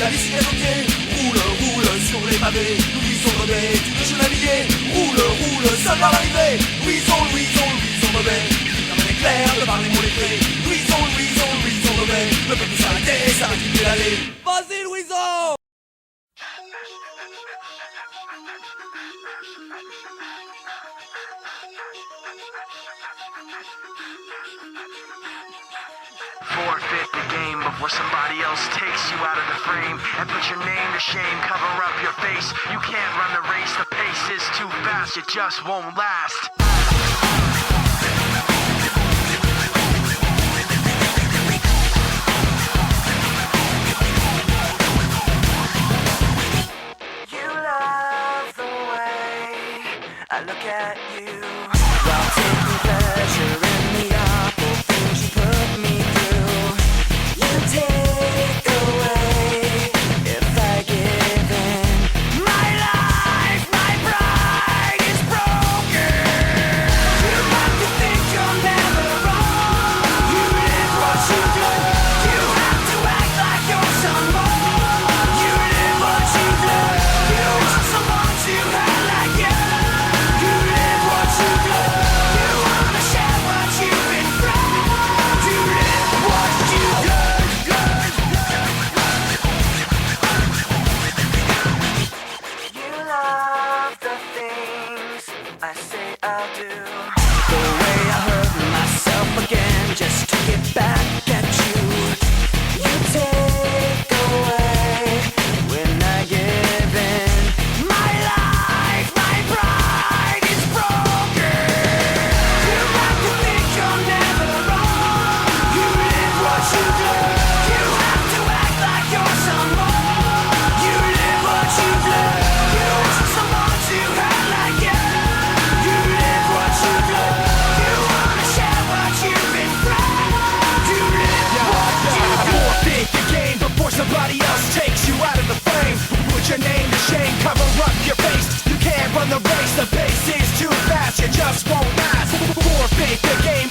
la bicycle à pied. Roule, roule sur les pavés. Louison Bobet, tu peux chevalier. Roule, roule, seul vers l'arrivée. Louison, Louison, Louison Bobet. Comme un éclair de par les mots lettrés. Louison, Louison, Louison Bobet. Ne peut plus s'arrêter, ça va quitter l'allée. Vas-y Louison. Forfeit the game before somebody else takes you out of the frame and put your name to shame, cover up your face. You can't run the race, the pace is too fast, it just won't last. You love the way I look at you while taking pleasure in the awful things you put me through. You take away if I give in. My life, my pride is broken. You have to think you're never wrong. You live what you do. You have to act like you're someone. You live what you do. You want someone to hurt like you. You live what you do. You wanna share what you've been through. You live what you do. You love the things I say I'll do. The way I hurt myself again just to get back at you. You take away when I give in. My life, my pride is broken. You have to think you're never wrong. You live what you do. You have to act like you're someone. You live what you do. You want someone to hurt like you. You live what you do. You wanna share what you've been through. You live what you do. Forfeit the game before somebody else takes you out of the frame. Put your name to shame, cover up your face. You can't run the race, the pace is too fast, you just won't last. Forfeit the game